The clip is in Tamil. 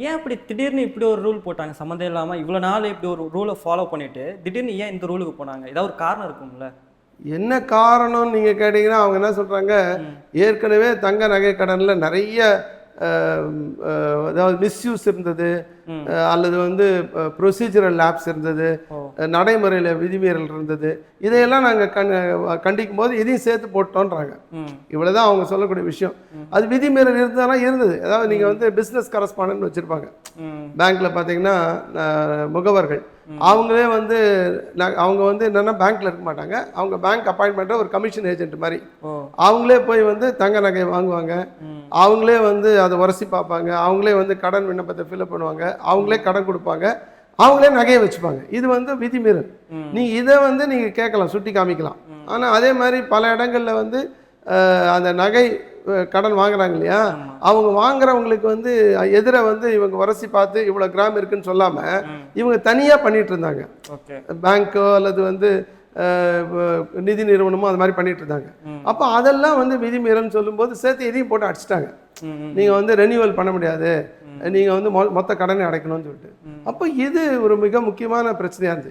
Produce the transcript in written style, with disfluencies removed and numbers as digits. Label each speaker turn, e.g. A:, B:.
A: ஏன் அப்படி திடீர்னு இப்படி ஒரு ரூல் போட்டாங்க? சம்மந்தம் இல்லாம இவ்வளோ நாள் இப்படி ஒரு ரூலை ஃபாலோ பண்ணிட்டு திடீர்னு ஏன் இந்த ரூலுக்கு போனாங்க? ஏதாவது ஒரு காரணம் இருக்கும்ல?
B: என்ன காரணம்னு நீங்கள் கேட்டிங்கன்னா அவங்க என்ன சொல்கிறாங்க, ஏற்கனவே தங்க நகை கடனில் நிறைய அதாவது மிஸ்யூஸ் இருந்தது, அல்லது வந்து ப்ரொசீஜரல் லேப்ஸ் இருந்தது, நடைமுறையில் விதிமீறல் இருந்தது. இதையெல்லாம் நாங்கள் கண்டிக்கும் போது இதையும் சேர்த்து போட்டோன்றாங்க. இவ்வளோதான் அவங்க சொல்லக்கூடிய விஷயம். அது விதிமீறல் இருந்ததெல்லாம் இருந்தது. அதாவது நீங்கள் வந்து பிஸ்னஸ் கரஸ்பாண்டன்ட் வச்சுருப்பாங்க பேங்க்கில் பார்த்தீங்கன்னா, முகவர்கள் அவங்களே வந்து அவங்க வந்து என்னென்னா பேங்க்கில் இருக்க மாட்டாங்க. அவங்க பேங்க் அப்பாயின்மெண்ட்டை ஒரு கமிஷன் ஏஜென்ட் மாதிரி அவங்களே போய் வந்து தங்க நகை வாங்குவாங்க. அவங்களே வந்து அதை உரசி பார்ப்பாங்க. அவங்களே வந்து கடன் விண்ணப்பத்தை ஃபில்அப் பண்ணுவாங்க. அவங்களே கடன் கொடுப்பாங்க. அவங்களே நகையை வச்சுப்பாங்க. இது வந்து விதிமீறல். நீங்கள் இதை வந்து நீங்கள் கேட்கலாம், சுட்டி காமிக்கலாம். ஆனால் அதே மாதிரி பல இடங்களில் வந்து அந்த நகை கடன் வாங்குறாங்க இல்லையா, அவங்க வாங்குறவங்களுக்கு வந்து எதிர வந்து இவங்க உரசி பார்த்து இவ்வளோ கிராம் இருக்குன்னு சொல்லாமல் இவங்க தனியாக பண்ணிட்டு இருந்தாங்க. பேங்க்கோ அல்லது வந்து நிதி நிறுவனமோ அது மாதிரி பண்ணிட்டு இருந்தாங்க. அப்போ அதெல்லாம் வந்து விதிமீறல்னு சொல்லும்போது சேர்த்து எதையும் போட்டு அடிச்சிட்டாங்க. நீங்கள் வந்து ரெனியூவல் பண்ண முடியாது, நீங்கள் வந்து மொத்த கடனை அடைக்கணும்னு சொல்லிட்டு. அப்போ இது ஒரு மிக முக்கியமான பிரச்சனையாக இருந்துச்சு.